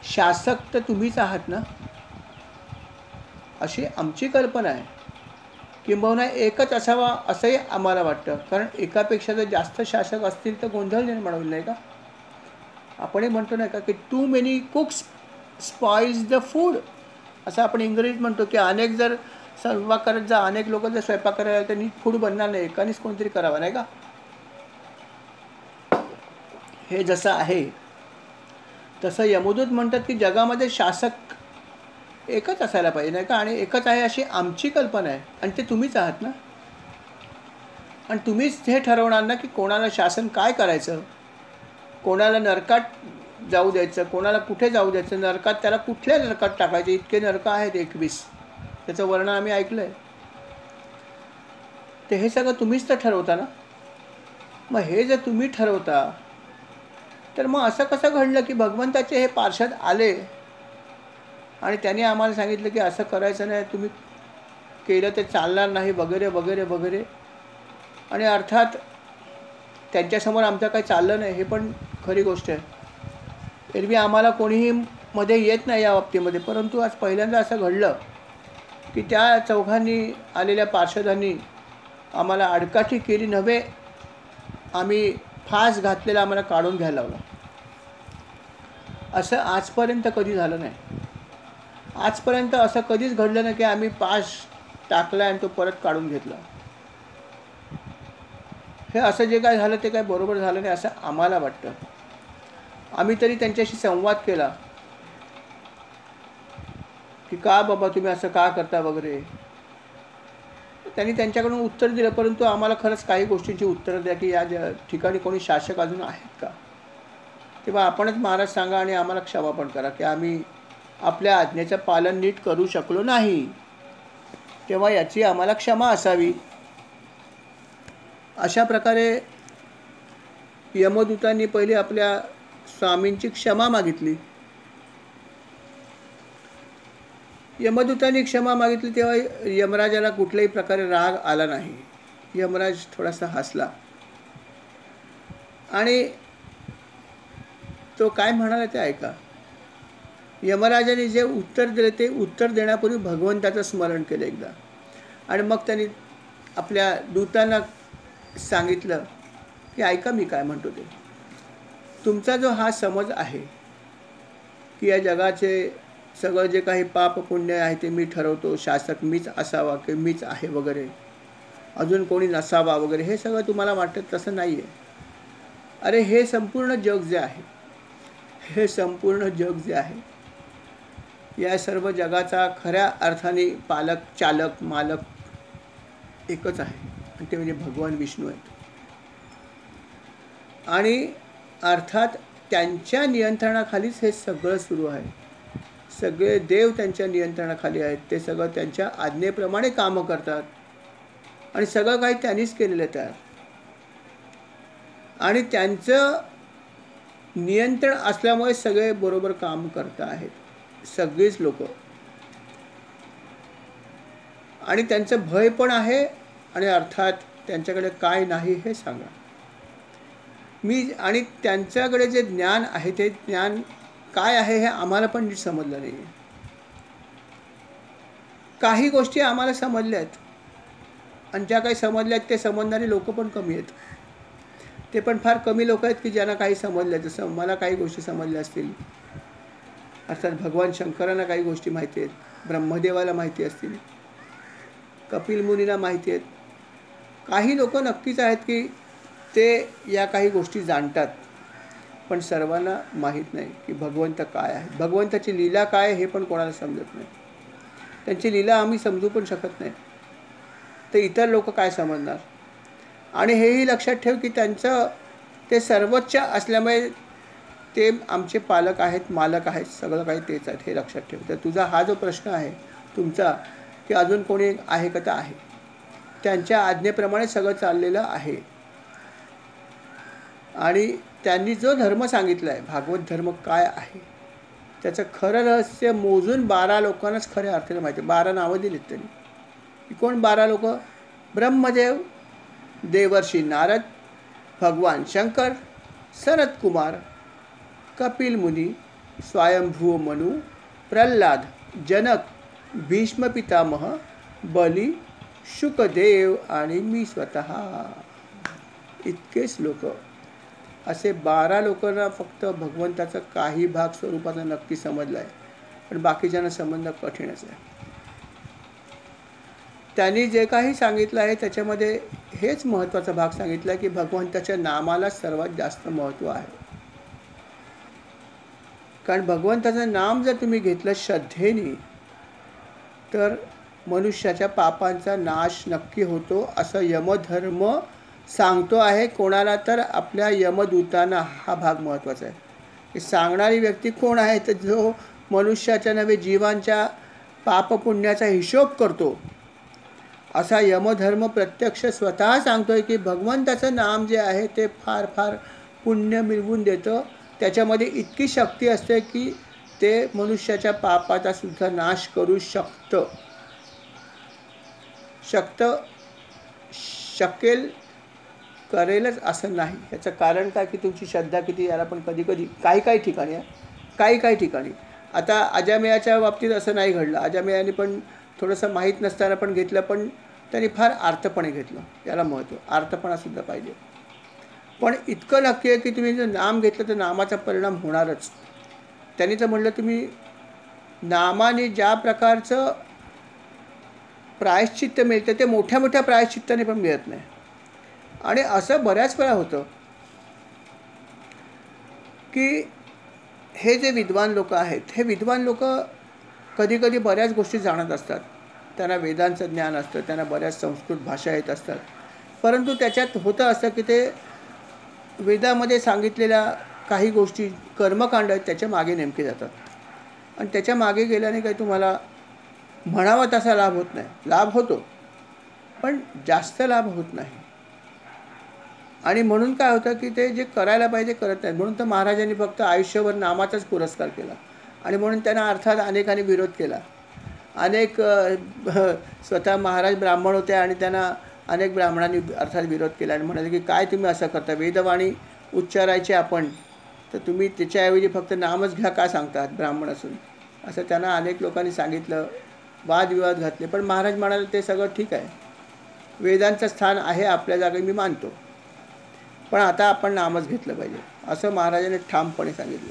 शासक तर तुम्हीच आहात ना, अशी आमची कल्पना आहे. किंबहुना एकच असावा असंही आम्हाला वाटतं, कारण एकापेक्षा जर जास्त शासक असतील तर गोंधळ निर्माण होईल नाही का? आपणही म्हणतो नाही का की too many cooks spoils the food, असं आपण इंग्रजीत म्हणतो की अनेक जर स्वयंपाक करत जा, अनेक लोक जर स्वयंपाक करायला तर नीट फूड बनणार नाही, एकानेच कोणतरी करावं नाही का? हे जसं आहे तसं यमदूत म्हणतात की जगामध्ये शासक एकच असायला पाहिजे नाही का, आणि एकच आहे अशी आमची कल्पना आहे आणि ते तुम्हीच आहात ना. आणि तुम्हीच हे ठरवणार ना की कोणाला शासन काय करायचं, कोणाला नरकात जाऊ द्यायचं, कोणाला कुठे जाऊ द्यायचं, नरकात त्याला कुठल्या नरकात टाकायचे. इतके नरक आहेत 21, त्याचं वर्णन आम्ही ऐकलं आहे. ते हे सगळं तुम्हीच तर ठरवता ना. मग हे जर तुम्ही ठरवता तर मग असं कसं घडलं की भगवंताचे हे पार्षद आले आणि त्यांनी आम्हाला सांगितलं की असं करायचं नाही, तुम्ही केलं ते चालणार नाही वगैरे वगैरे वगैरे. आणि अर्थात त्यांच्यासमोर आमचं काही चाललं नाही हे पण खरी गोष्ट आहे. एरवी आम्हाला कोणीही मध्ये येत नाही या बाबतीमध्ये, परंतु आज पहिल्यांदा असं घडलं की त्या चौघांनी आलेल्या पार्षदांनी आम्हाला आडकाठी केली नव्हे, आम्ही फास घातलेला आम्हाला काढून घ्यायला लावला. असं आजपर्यंत कधी झालं नाही. आजपर्यंत असं कधीच घडलं नाही की आम्ही पास टाकला आणि तो परत काढून घेतला. हे असं जे काय झालं ते काय बरोबर झालं नाही असं आम्हाला वाटतं. आम्ही तरी त्यांच्याशी संवाद केला की का बाबा तुम्ही असं का करता वगैरे. त्यांनी त्यांच्याकडून उत्तर दिलं, परंतु आम्हाला खरंच काही गोष्टींची उत्तरं द्या की या ठिकाणी कोणी शासक अजून आहेत का. तेव्हा आपणच महाराज सांगा आणि आम्हाला क्षमा पण करा की आम्ही आपल्या आज्ञेचं पालन नीट करू शकलो नाही, तेव्हा याची आम्हाला क्षमा असावी. अशा प्रकारे यमदूतांनी पहिले आपल्या स्वामींची क्षमा मागितली. यमदूतांनी क्षमा मागितली तेव्हा यमराजाला कुठल्याही प्रकारे राग आला नाही. यमराज थोडासा हसला आणि तो काय म्हणाला ते ऐका. यमराजाने जे उत्तर दिले ते उत्तर देण्यापूर्वी भगवंताचं स्मरण केलं एकदा, आणि मग त्यांनी आपल्या दूतांना सांगितलं की ऐका मी काय म्हणतो ते. तुमचा जो हा समज आहे की या जगाचे सगळं जे काही पाप पुण्य आहे ते मी ठरवतो, शासक मीच असावा की मीच आहे वगैरे, अजून कोणी नसावा वगैरे, हे सगळं तुम्हाला वाटत तसं नाही आहे. अरे हे संपूर्ण जग जे आहे, हे संपूर्ण जग जे आहे, या सर्व जगाचा खऱ्या अर्थाने पालक चालक मालक एकच आहे, आणि ते म्हणजे भगवान विष्णू आहेत. आणि अर्थात त्यांच्या नियंत्रणाखालीच हे सगळं सुरू आहे. सगळे देव त्यांच्या नियंत्रणाखाली आहेत. ते सगळं त्यांच्या आज्ञेप्रमाणे कामं करतात आणि सगळं काही त्यांनीच केलेलं आहे तयार. आणि त्यांचं नियंत्रण असल्यामुळे सगळे बरोबर काम करत आहेत, सगळीच लोक. आणि त्यांचं भय पण आहे, आणि अर्थात त्यांच्याकडे काय नाही हे सांगा मी. आणि त्यांच्याकडे जे ज्ञान आहे ते ज्ञान काय आहे हे आम्हाला पण नीट समजलं नाही. काही गोष्टी आम्हाला समजल्या आहेत, आणि ज्या काही समजल्या आहेत ते समजणारे लोक पण कमी आहेत. ते पण फार कमी लोक आहेत की ज्यांना काही समजलं. जसं मला काही गोष्टी समजल्या असतील, अर्थात भगवान शंकरांना काही गोष्टी माहिती आहेत, ब्रह्मदेवाला माहिती असतील, कपिल मुनीला माहिती आहेत. काही लोक नक्कीच आहेत की ते या काही गोष्टी जाणतात, पण सर्वांना माहीत नाही की भगवंत काय आहे, भगवंताची लीला काय हे पण कोणाला समजत नाही. त्यांची लीला आम्ही समजू पण शकत नाही, तर इतर लोक काय समजणार. आणि हेही लक्षात ठेव की त्यांचं ते सर्वोच्च असल्यामुळे ते आमचे पालक आहेत, मालक आहेत, सगळं काही तेच आहेत, हे लक्षात ठेव. तर तुझा हा जो प्रश्न आहे तुमचा की अजून कोणी आहे का, तर आहे. त्यांच्या आज्ञेप्रमाणे सगळं चाललेलं आहे. आणि त्यांनी जो धर्म सांगितला आहे, भागवत धर्म काय आहे, त्याचं खरं रहस्य मोजून 12 लोकांनाच खऱ्या अर्थाने माहिती आहे. 12 नावं दिलीत त्यांनी. कोण 12 लोक? ब्रह्मदेव, देवर्षी नारद, भगवान शंकर, सनत कुमार, कपिल मुनी, स्वयंभू मनु, प्रल्हाद, जनक, भीष्म पितामह, बली, शुकदेव आणि मी स्वतः. इतकेच लोक. असे 12 लोकांना फक्त भगवंताचा काही भाग स्वरूपाचा नक्की समजला आहे, पण बाकीच्यांना समजणं कठीणच आहे. त्यांनी जे काही सांगितलं आहे त्याच्यामध्ये हेच महत्त्वाचा भाग सांगितला की भगवंताच्या नामाला सर्वात जास्त महत्त्व आहे. कारण भगवंताचं नाम जर तुम्ही घेतलं श्रद्धेने, तर मनुष्याच्या पापांचा नाश नक्की होतो, असं यमधर्म सांगतो आहे. कोणाला? तर आपल्या यमदूतांना हा भाग महत्त्वाचा आहे. की सांगणारी व्यक्ती कोण आहे? तर जो मनुष्याच्या नव्हे जीवांच्या पापपुण्याचा हिशोब करतो, असा यमधर्म प्रत्यक्ष स्वतः सांगतोय की भगवंताचं नाम जे आहे ते फार फार पुण्य मिळवून देतं. त्याच्यामध्ये इतकी शक्ती असते की ते मनुष्याच्या पापाचा सुद्धा नाश करू शकतं. शकेल, करेलच असं नाही. याचं कारण काय की तुमची श्रद्धा किती, याला पण कधी कधी काही ठिकाणी आहे, काही ठिकाणी. आता अजामेयाच्या बाबतीत असं नाही घडलं. अजामेयाने पण थोडंसं माहीत नसताना पण घेतलं, पण त्यांनी फार आर्तपणे घेतलं. याला महत्त्व, आर्तपणासुद्धा पाहिजे. पण इतकं नक्की आहे की तुम्ही जर नाम घेतलं तर नामाचा परिणाम होणारच. त्यांनी तर म्हटलं तुम्ही नामाने ज्या प्रकारचं प्रायश्चित्त मिळतं ते मोठ्या मोठ्या प्रायश्चित्ताने पण मिळत नाही. आणि असं बऱ्याच वेळा होतं की हे जे विद्वान लोक आहेत, हे विद्वान लोक कधी कधी बऱ्याच गोष्टी जाणत असतात. त्यांना वेदांचं ज्ञान असतं, त्यांना बऱ्याच संस्कृत भाषा येत असतात. परंतु त्याच्यात होतं असं की ते वेदामध्ये सांगितलेल्या काही गोष्टी कर्मकांड आहेत त्याच्या मागे नेमके जातात. आणि त्याच्या मागे गेल्याने काही तुम्हाला म्हणावा तसा लाभ होत नाही. लाभ होतो पण जास्त लाभ होत नाही. आणि म्हणून काय होतं की ते जे करायला पाहिजे करत नाहीत. म्हणून तर महाराजांनी फक्त आयुष्यभर नामाचाच पुरस्कार केला. आणि म्हणून त्यांना अर्थात अनेकांनी विरोध केला. अनेक स्वतः महाराज ब्राह्मण होते आणि त्यांना अनेक ब्राह्मणांनी अर्थात विरोध केला आणि म्हणाले की काय तुम्ही असं करता, वेदवाणी उच्चारायची आपण तर तुम्ही त्याच्याऐवजी फक्त नामच घ्या का सांगतात ब्राह्मण असून, असं त्यांना अनेक लोकांनी सांगितलं. वादविवाद घातले. पण महाराज म्हणाले ते सगळं ठीक आहे, वेदांचं स्थान आहे आपल्या जागी मी मानतो, पण आता आपण नामच घेतलं पाहिजे असं महाराजांनी ठामपणे सांगितलं.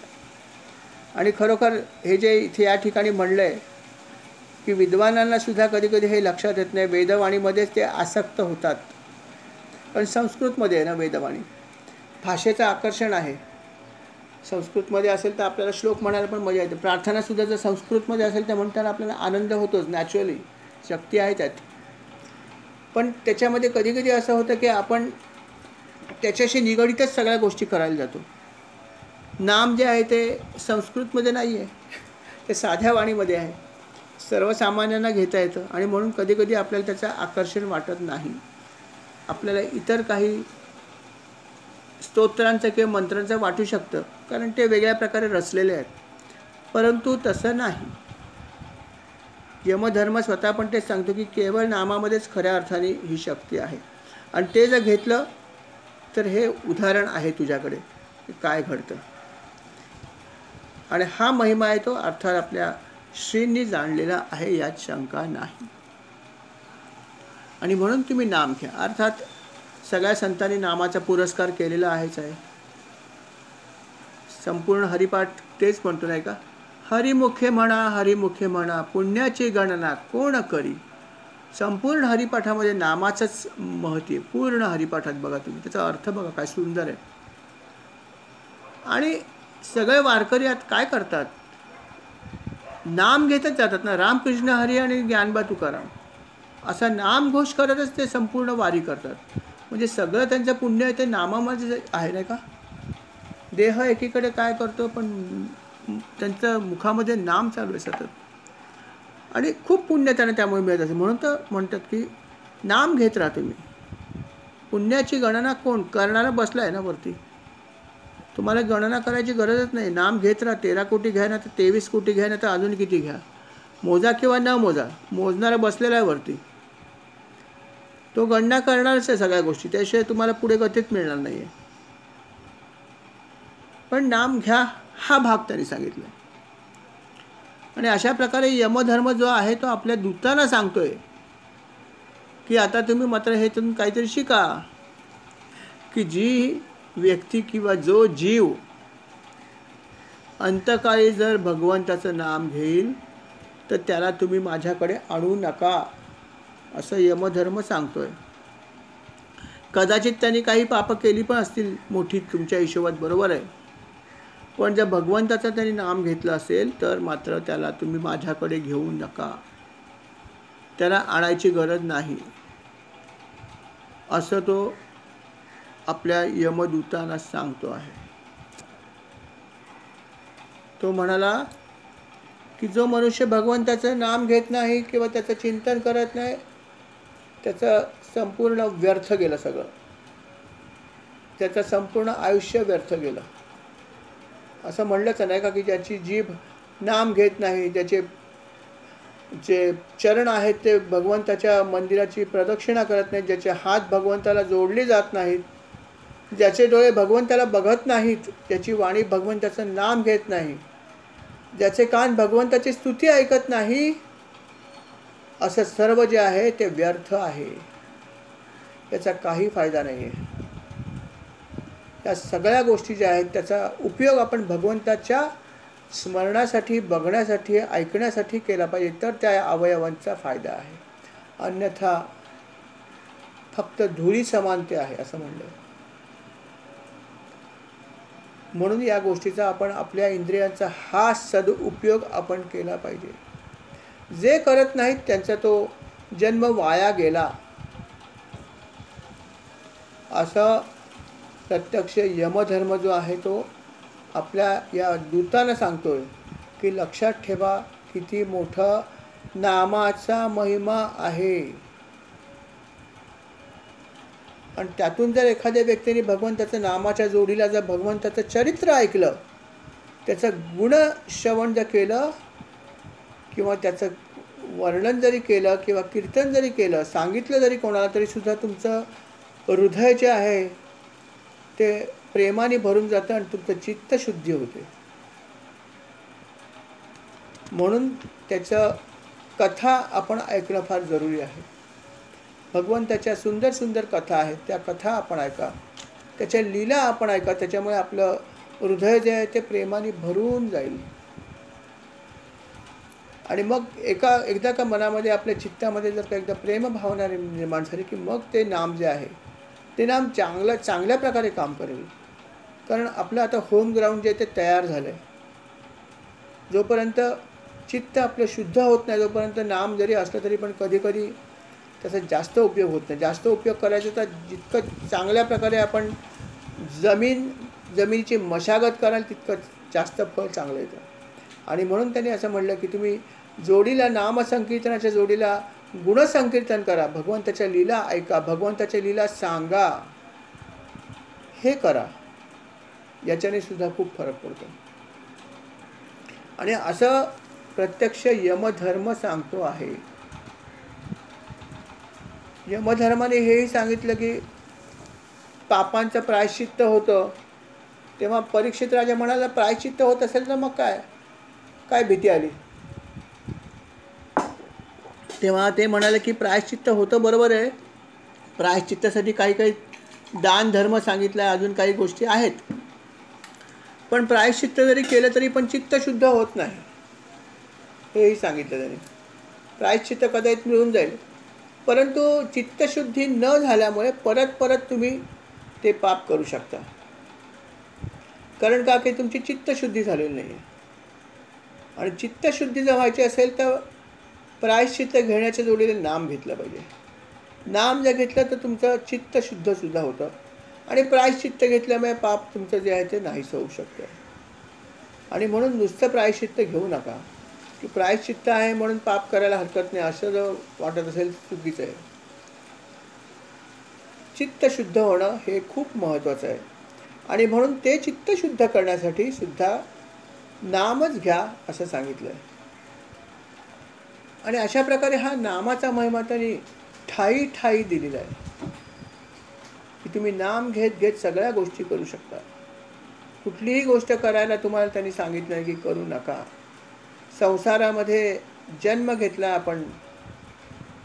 आणि खरोखर हे जे इथे या ठिकाणी म्हणलं आहे की विद्वानांना सुद्धा कधी कधी हे लक्षात येत नाही. वेदवाणीमध्येच ते आसक्त होतात. पण संस्कृतमध्ये आहे ना वेदवाणी, भाषेचं आकर्षण आहे. संस्कृतमध्ये असेल तर आपल्याला श्लोक म्हणायला पण मजा येते. प्रार्थनासुद्धा जर संस्कृतमध्ये असेल तर म्हणताना आपल्याला आनंद होतोच, नॅचरली शक्ती आहे त्यात. पण त्याच्यामध्ये कधी कधी असं होतं की आपण त्याच्याशी निगडीतच सगळ्या गोष्टी करायला जातो. नाम जे आहे ते संस्कृतमध्ये नाही आहे, ते साध्या वाणीमध्ये आहे, सर्वसामान्यांना घेता येतं. आणि म्हणून कधी कधी आपल्याला त्याचं आकर्षण वाटत नाही. आपल्याला इतर काही स्तोत्रांचं किंवा मंत्रांचं वाटू शकतं, कारण ते वेगळ्या प्रकारे रचलेले आहेत. परंतु तसं नाही. यमधर्म स्वतः पण तेच सांगतो की केवळ नामामध्येच खऱ्या अर्थाने ही शक्ती आहे. आणि ते जर घेतलं तर हे उदाहरण आहे तुझ्याकडे काय घडतं. आणि हा महिमा आहे तो अर्थात आपल्या श्रींनी जाणलेला आहे, यात शंका नाही. आणि म्हणून तुम्ही नाम घ्या. अर्थात सगळ्या संतांनी नामाचा पुरस्कार केलेला आहेच आहे. संपूर्ण हरिपाठ तेच म्हणतो नाही का, हरिमुखे म्हणा हरिमुखे म्हणा पुण्याची गणना कोण करी. संपूर्ण हरिपाठामध्ये नामाचंच महत्त्व आहे. पूर्ण हरिपाठात बघा तुम्ही, त्याचा अर्थ बघा काय सुंदर आहे. आणि सगळे वारकरी यात काय करतात, नाम घेतच जातात ना. रामकृष्ण हरी आणि ज्ञानबा तुकाराम असा नामघोष करतच ते संपूर्ण वारी करतात. म्हणजे सगळं त्यांचं पुण्य आहे ते नामामध्ये आहे नाही का. देह एकीकडे काय करतो पण त्यांचं मुखामध्ये नाम चालू आहे सतत. आणि खूप पुण्य त्यांना त्यामुळे मिळत असेल. म्हणून तर म्हणतात की नाम घेत राहा तुम्ही. पुण्याची गणना कोण करणारा बसला आहे ना वरती. तुम्हाला गणना करायची गरजच नाही. नाम घेत राहा. 13 कोटी घ्या ना तर 23 कोटी घ्या ना तर अजून किती घ्या. मोजा किंवा न मोजा, मोजणारा बसलेला आहे वरती. तो गणना करणारच आहे सगळ्या गोष्टी, त्याशिवाय तुम्हाला पुढे गतीच मिळणार नाही आहे. पण नाम घ्या हा भाग त्यांनी सांगितला. आणि अशा प्रकारे यमधर्म जो आहे तो आपल्या दूतांना सांगतोय की आता तुम्ही मात्र हे तुम्ही काहीतरी शिका की जी व्यक्ती किंवा जो जीव अंतकाळी जर भगवंताचं नाम घेईल तर त्याला तुम्ही माझ्याकडे आणू नका, असं यमधर्म सांगतोय. कदाचित त्यांनी काही पापं केली पण असतील मोठी तुमच्या हिशोबात, बरोबर आहे. पण जर भगवंताचं त्यांनी नाम घेतलं असेल तर मात्र त्याला तुम्ही माझ्याकडे घेऊ नका, त्याला आणायची गरज नाही, असं तो आपल्या यमदूतांना सांगतो आहे. तो म्हणाला की जो मनुष्य भगवंताचं नाम घेत नाही किंवा त्याचं चिंतन करत नाही त्याचं संपूर्ण व्यर्थ गेलं सगळं. त्याचं संपूर्ण आयुष्य व्यर्थ गेलं. असं म्हणलंच नाही का की ज्याची जीभ नाम घेत नाही, ज्याचे जे चरण आहेत ते भगवंताच्या मंदिराची प्रदक्षिणा करत नाहीत, ज्याचे हात भगवंताला जोडले जात नाहीत, ज्याचे डोळे भगवंताला बघत नाहीत, ज्याची वाणी भगवंताचं नाम घेत नाही, ज्याचे कान भगवंताची स्तुती ऐकत नाही, असं सर्व जे आहे ते व्यर्थ आहे, याचा काही फायदा नाही आहे. या सगळ्या गोष्टी ज्या आहेत त्याचा उपयोग आपण भगवंताच्या स्मरणासाठी, बघण्यासाठी, ऐकण्यासाठी केला पाहिजे, तर त्या अवयवांचा फायदा आहे. अन्यथा फक्त धुळी समान ते आहे असं म्हणलं. म्हणून या गोष्टीचा आपण आपल्या इंद्रियांचा हा सदुपयोग आपण केला पाहिजे. जे करत नाहीत त्यांचा तो जन्म वाया गेला असं प्रत्यक्ष यमधर्म जो आहे तो आपल्या या दूतानं सांगतोय की लक्षात ठेवा किती मोठं नामाचा महिमा आहे. आणि त्यातून जर एखाद्या व्यक्तीने भगवंताचं नामाच्या जोडीला जर भगवंताचं चरित्र ऐकलं, त्याचं गुणश्रवण जर केलं किंवा त्याचं वर्णन जरी केलं किंवा कीर्तन जरी केलं, सांगितलं जरी कोणाला, तरी सुद्धा तुमचं हृदय जे आहे ते प्रेमाने भरून जातं आणि तुमचं चित्त शुद्धी होते. म्हणून त्याचं कथा आपण ऐकणं फार जरुरी आहे. भगवंताच्या सुंदर सुंदर कथा आहेत, त्या कथा आपण ऐका, त्याच्या लीला आपण ऐका. त्याच्यामुळे आपलं हृदय जे आहे ते प्रेमाने भरून जाईल. आणि मग एकदा का मनामध्ये आपल्या चित्तामध्ये जर का एकदा प्रेमभावना निर्माण झाली की मग ते नाम जे आहे ते नाम चांगल्या प्रकारे काम करेल. कारण आपलं आता होम ग्राउंड जे आहे ते तयार झालं आहे. जोपर्यंत चित्त आपलं शुद्ध होत नाही तोपर्यंत नाम जरी असलं तरी पण कधी कधी त्याचा जास्त उपयोग होत नाही. जास्त उपयोग करायचा तर जितकं चांगल्या प्रकारे आपण जमिनीची मशागत कराल तितकं जास्त फळ चांगलं येतं. आणि म्हणून त्यांनी असं म्हणलं की तुम्ही जोडीला नामसंकीर्तनाच्या जोडीला गुणसंकीर्तन करा, भगवंताच्या लीला ऐका, भगवंताच्या लीला सांगा, हे करा. याच्याने सुद्धा खूप फरक पडतो. आणि असं प्रत्यक्ष यमधर्म सांगतो आहे. यमधर्माने हेही सांगितलं की पापांचं प्रायश्चित्त होतं. तेव्हा परीक्षित राजा म्हणाला प्रायश्चित्त होत असेल तर मग काय भीती आली. तेव्हा ते म्हणाले की प्रायश्चित्त होतं, बरोबर आहे. प्रायश्चित्तासाठी काही दान धर्म सांगितलं आहे, अजून काही गोष्टी आहेत. पण प्रायश्चित्त जरी केलं तरी पण चित्त शुद्ध होत नाही, हेही सांगितलं त्यांनी. प्रायश्चित्त कदाचित मिळून जाईल, परंतु चित्तशुद्धी न झाल्यामुळे परत तुम्ही ते पाप करू शकता. कारण का की तुमची चित्तशुद्धी झालेली नाही आहे. आणि चित्तशुद्धी जर व्हायची असेल तर प्रायश्चित्त घेण्याच्या जोडीने नाम घेतलं पाहिजे. नाम जर घेतलं तर तुमचं चित्त शुद्ध सुद्धा होतं. आणि प्रायश्चित्त घेतल्यामुळे पाप तुमचं जे आहे ते नाहीसं होऊ शकतं. आणि म्हणून नुसतं प्रायश्चित्त घेऊ नका की प्रायश्चित्त आहे म्हणून पाप करायला हरकत नाही, असं जर वाटत असेल चुकीचं आहे. चित्त शुद्ध होणं हे खूप महत्त्वाचं आहे. आणि म्हणून ते चित्त शुद्ध करण्यासाठी सुद्धा नामच घ्या असं सांगितलं आहे. आणि अशा प्रकारे हा नामाचा महिमा त्यांनी ठाई दिलेला आहे की तुम्ही नाम घेत सगळ्या गोष्टी करू शकता. कुठलीही गोष्ट करायला तुम्हाला त्यांनी सांगितलं आहे की करू नका. संसारामध्ये जन्म घेतला आपण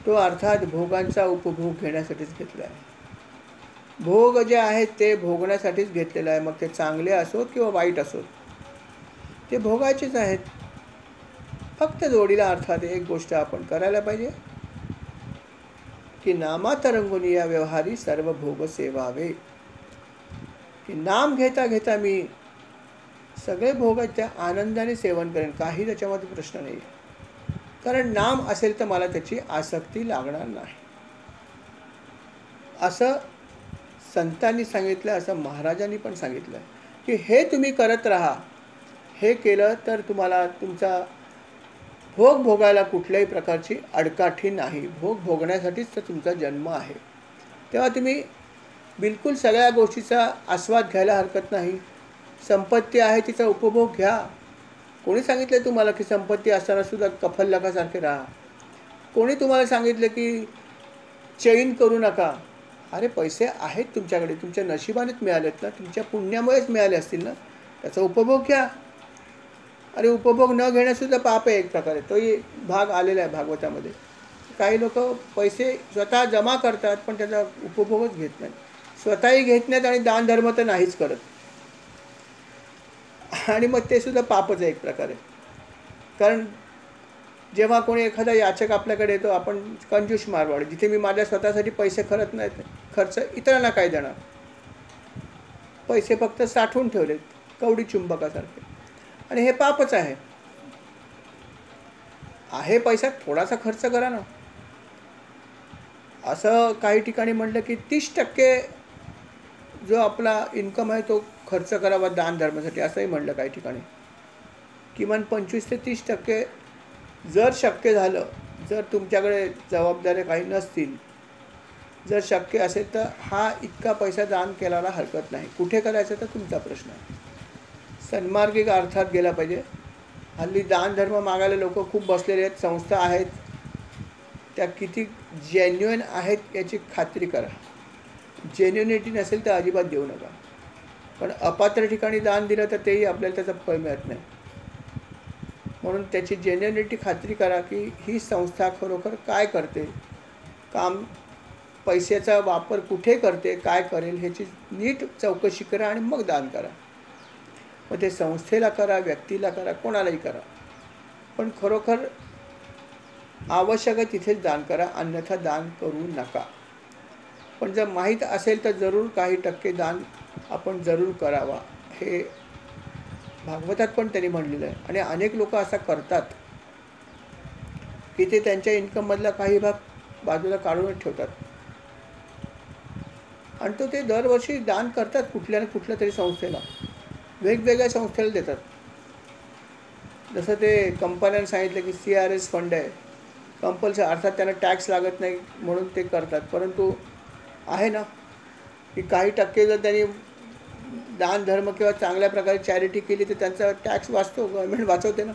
तो अर्थात भोगांचा उपभोग घेण्यासाठीच घेतला आहे. भोग जे आहेत ते भोगण्यासाठीच घेतलेलं आहे. मग ते चांगले असोत किंवा वाईट असोत ते भोगायचेच आहेत. फक्त जोडीला अर्थात एक गोष्ट आपण करायला पाहिजे की नामात रंगुनी या व्यवहारी सर्व भोग सेवावे. की नाम घेता मी सगळे भोगाच्या आनंदाने सेवन करेन, काही त्याच्यामध्ये प्रश्न नाही. कारण नाम असेल तर मला त्याची आसक्ती लागणार नाही, असं संतांनी सांगितलं, असं महाराजांनी पण सांगितलं की हे तुम्ही करत राहा. हे केलं तर तुम्हाला तुमचा भोग भोगायला कुठल्याही प्रकारची अडकाठी नाही. भोग भोगण्यासाठीच तर तुमचा जन्म आहे. तेव्हा तुम्ही बिलकुल सगळ्या गोष्टीचा आस्वाद घ्यायला हरकत नाही. संपत्ती आहे तिचा उपभोग घ्या. कोणी सांगितलं तुम्हाला की संपत्ती असताना सुद्धा कफल्लकासारखे राहा? कोणी तुम्हाला सांगितलं की चैन करू नका? अरे पैसे आहेत तुमच्याकडे, तुमच्या नशिबानेच मिळालेत ना, तुमच्या पुण्यामुळेच मिळाले असतील ना, त्याचा उपभोग घ्या. अरे उपभोग न घेणंसुद्धा पाप आहे एक प्रकारे. तोही भाग आलेला आहे भागवतामध्ये. काही लोक पैसे स्वतः जमा करतात पण त्याचा उपभोगच घेत नाही, स्वतःही घेत नाहीत आणि दानधर्म तर नाहीच करत. आणि मग ते सुद्धा पापच आहे एक प्रकारे. कारण जेव्हा कोणी एखादा याचक आपल्याकडे येतो, आपण कंजूस मारवाड, जिथे मी माझ्या स्वतःसाठी पैसे खर्च इतरांना काय देणार, पैसे फक्त साठवून ठेवलेत कवडी चुंबकासारखे, आणि हे पापच आहे. पैसा थोडासा खर्च करा ना. असं काही ठिकाणी म्हटलं की 30% जो आपला इन्कम आहे तो खर्च करावा दान धर्मासाठी, असंही म्हणलं काही ठिकाणी. किमान 25 ते 30% जर शक्य झालं, जर तुमच्याकडे जबाबदाऱ्या काही नसतील, जर शक्य असेल तर हा इतका पैसा दान केल्याला हरकत नाही. कुठे करायचं तर तुमचा प्रश्न आहे. सन्मार्गिक अर्थात गेला पाहिजे. हल्ली दान धर्म मागायला लोक खूप बसलेले आहेत. संस्था आहेत त्या किती जेन्युइन आहेत याची खात्री करा. जेन्युनिटी नसेल तर अजिबात देऊ नका. पण अपात्र ठिकाणी दान दिलं तर तेही आपल्याला त्याचं फळ मिळत नाही. म्हणून त्याची जेन्युनिटी खात्री करा की ही संस्था खरोखर काय करते, काम पैशाचा वापर कुठे करते, काय करेल ह्याची नीट चौकशी करा आणि मग दान करा. मग ते संस्थेला करा, व्यक्तीला करा, कोणालाही करा, पण खरोखर आवश्यक आहे तिथेच दान करा, अन्यथा दान करू नका. पण जर माहीत असेल तर जरूर काही टक्के दान आपण जरूर करावा. हे भागवतात पण त्यांनी म्हणलेलं आहे. आणि अनेक लोक असा करतात की ते त्यांच्या इन्कममधला काही भाग बाजूला काढूनच ठेवतात आणि ते दरवर्षी दान करतात कुठल्या ना कुठल्या तरी संस्थेला, वेगवेगळ्या संस्थेला देतात. जसं ते कंपन्यांनी सांगितलं की CRS फंड आहे, कंपल्सरी, अर्थात त्यांना टॅक्स लागत नाही म्हणून ते करतात. परंतु आहे ना की काही टक्के जर त्यांनी दान धर्म किंवा चांगल्या प्रकारे चॅरिटी केली तर त्यांचा टॅक्स वाचतो, गव्हर्नमेंट वाचवते ना.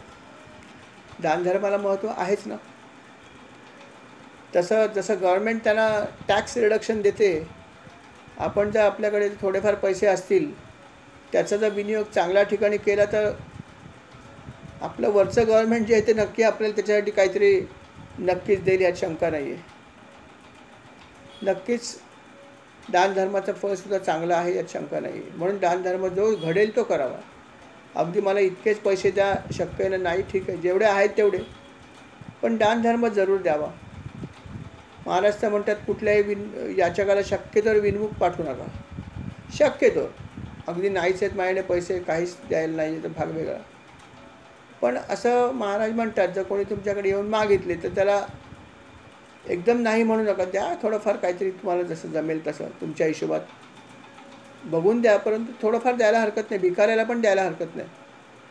दानधर्माला महत्त्व आहेच ना. जसं गव्हर्नमेंट त्यांना टॅक्स रिडक्शन देते, आपण जर आपल्याकडे थोडेफार पैसे असतील त्याचा जर विनियोग चांगल्या ठिकाणी केला तर आपलं वरचं गव्हर्नमेंट जे आहे ते नक्की आपल्याला त्याच्यासाठी काहीतरी नक्कीच देईल यात शंका नाही आहे. नक्कीच दानधर्माचं फळसुद्धा चांगलं आहे यात शंका नाही आहे. म्हणून दानधर्म जो घडेल तो करावा. अगदी मला इतकेच पैसे द्या शक्य नाही, ठीक आहे, जेवढे आहेत तेवढे, पण दानधर्म जरूर द्यावा. महाराष्ट्र म्हणतात कुठल्याही याचकाला शक्यतोवर विनमुख पाठवू नका. शक्यतो अगदी नाहीच आहेत माझ्याकडे पैसे, काहीच द्यायला नाही तर भाग वेगळा. पण असं महाराज म्हणतात जर कोणी तुमच्याकडे येऊन मागितले तर त्याला एकदम नाही म्हणू नका. द्या थोडंफार काहीतरी, तुम्हाला जसं जमेल तसं तुमच्या हिशोबात बघून द्या, परंतु थोडंफार द्यायला हरकत नाही. भिकाऱ्याला पण द्यायला हरकत नाही.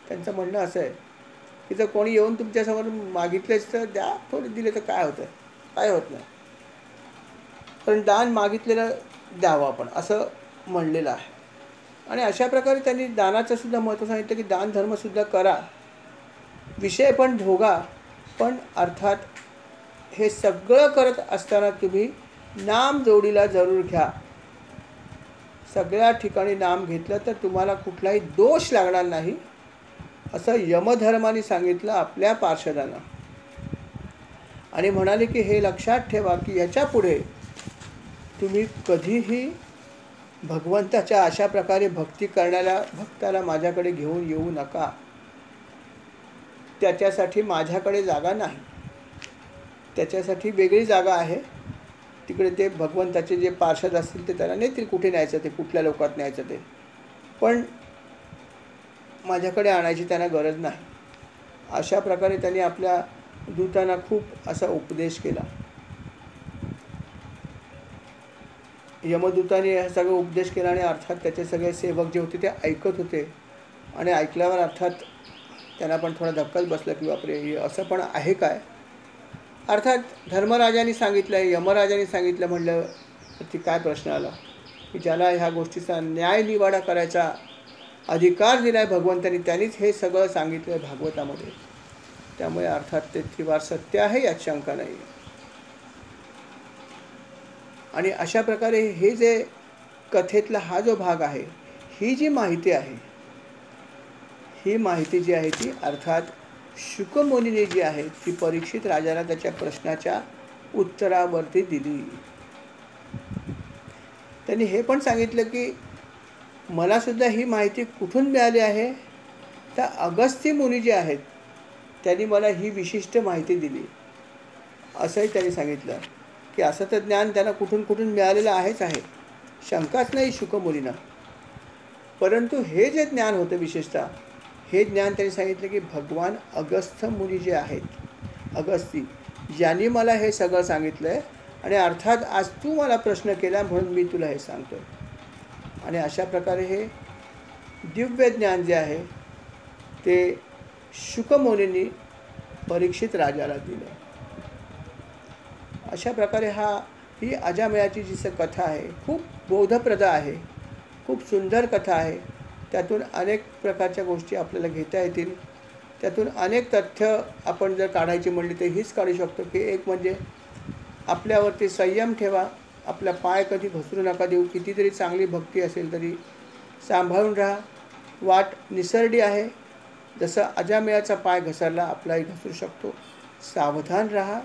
त्यांचं म्हणणं असं आहे की जर कोणी येऊन तुमच्यासमोर मागितलेच तर द्या, थोडे दिले तर काय होतं, काय होत नाही. पण दान मागितलेलं द्यावं आपण, असं म्हणलेलं आहे. आणि अशा प्रकारे त्यांनी दानाचं सुद्धा महत्त्व सांगितलं की दान धर्मसुद्धा करा, विषय पण भोगा, पण अर्थात हे सगळं करत असताना तुम्ही नाम जोडीला जरूर घ्या. सगळ्या ठिकाणी नाम घेतलं तर तुम्हाला कुठलाही दोष लागणार नाही, असं यमधर्माने सांगितलं आपल्या पार्षदांना. आणि म्हणाले की हे लक्षात ठेवा की ह्याच्या पुढे तुम्ही कधीही भगवंताच्या अशा प्रकारे भक्ती करणाऱ्या भक्ताला माझ्याकडे घेऊन येऊ नका. त्याच्यासाठी माझ्याकडे जागा नाही, त्याच्यासाठी वेगळी जागा आहे. तिकडे ते भगवंताचे जे पार्षद असतील ते त्याला नेतील, कुठे न्यायचं ते, कुठल्या लोकात न्यायचं ते, पण माझ्याकडे आणायची त्यांना गरज नाही. अशा प्रकारे त्यांनी आपल्या दूतांना खूप असा उपदेश केला. यमदूताने हा सगळं उपदेश केला आणि अर्थात त्याचे सगळे सेवक जे होते ते ऐकत होते. आणि ऐकल्यावर अर्थात त्यांना पण थोडा धक्काच बसला की बापरे, असं पण आहे काय. अर्थात धर्मराजांनी सांगितलं, यमराजांनी सांगितलं म्हणलं ती काय प्रश्न आला की ज्याला ह्या गोष्टीचा न्याय निवाडा करायचा अधिकार दिला आहे भगवंतांनी, त्यांनीच हे सगळं सांगितलं आहे भागवतामध्ये. त्यामुळे अर्थात ते त्रिवार सत्य आहे यात शंका नाही. आणि अशा प्रकारे हे जे कथेतला हा जो भाग आहे, ही जी माहिती आहे, ही माहिती जी आहे ती अर्थात शुकमुनीने जी आहे ती परीक्षित राजाला त्याच्या प्रश्नाच्या उत्तरावरती दिली. त्यांनी हे पण सांगितलं की मलासुद्धा ही माहिती कुठून मिळाली आहे, तर अगस्त्य मुनी जे आहेत त्यांनी मला ही विशिष्ट माहिती दिली. असंही त्यांनी सांगितलं की असं तर ज्ञान त्यांना कुठून कुठून मिळालेलं आहेच आहे, शंकाच नाही शुकमुनींना. परंतु हे जे ज्ञान होतं विशेषतः, हे ज्ञान त्यांनी सांगितलं की भगवान अगस्त्य मुनी जे आहेत, अगस्ती, ज्यांनी मला हे सगळं सांगितलं आहे, आणि अर्थात आज तू मला प्रश्न केला म्हणून मी तुला हे सांगतो आहे. आणि अशा प्रकारे हे दिव्य ज्ञान जे आहे ते शुकमुनींनी परीक्षित राजाला दिलं. अशा प्रकारे ही अजामेळाची जी कथा आहे खूप बोधप्रद आहे, खूप सुंदर कथा आहे. त्यातून अनेक प्रकारच्या गोष्टी आपल्याला घेता येतील. त्यातून अनेक तथ्य आपण जर काढायची म्हणली तर हीच काढू शकतो की एक म्हणजे आपल्यावरती संयम ठेवा, आपला पाय कधी घसरू नका देऊ. कितीतरी चांगली भक्ती असेल तरी सांभाळून राहा. वाट निसरडी आहे, जसं अजामेळाचा पाय घसरला आपलाही घसरू शकतो. सावधान राहा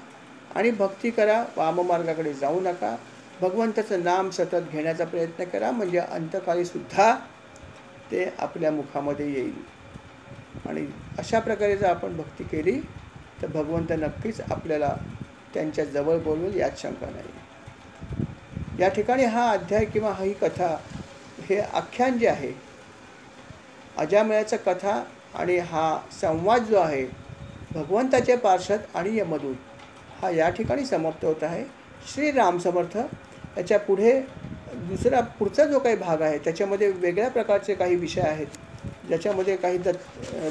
आणि भक्ती करा, वाममार्गाकडे जाऊ नका. भगवंताचं नाम सतत घेण्याचा प्रयत्न करा, म्हणजे अंतकाळीसुद्धा ते आपल्या मुखामध्ये येईल. आणि अशा प्रकारे जर आपण भक्ती केली तर भगवंत नक्कीच आपल्याला त्यांच्या जवळ बोलवेल, यात शंका नाही. या ठिकाणी हा अध्याय किंवा ही कथा, हे आख्यान जे आहे अजामेळाचा कथा आणि हा संवाद जो आहे भगवंताचे पार्षद आणि यमदूत, हा या ठिकाणी समाप्त होत आहे. श्री राम समर्थ याच्या पुढे पुढचा जो काही भाग आहे त्याच्यामध्ये वेगळ्या प्रकारचे काही विषय आहेत, ज्याच्यामध्ये काही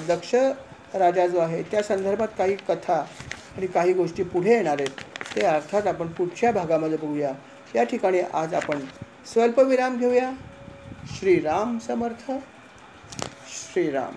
दक्ष राजा जो आहे त्या संदर्भात काही कथा आणि काही गोष्टी पुढे येणार आहेत. ते अर्थात आपण पुढच्या भागामध्ये बघूया. या ठिकाणी आज आपण स्वल्पविराम घेऊया. श्रीराम समर्थ. श्रीराम.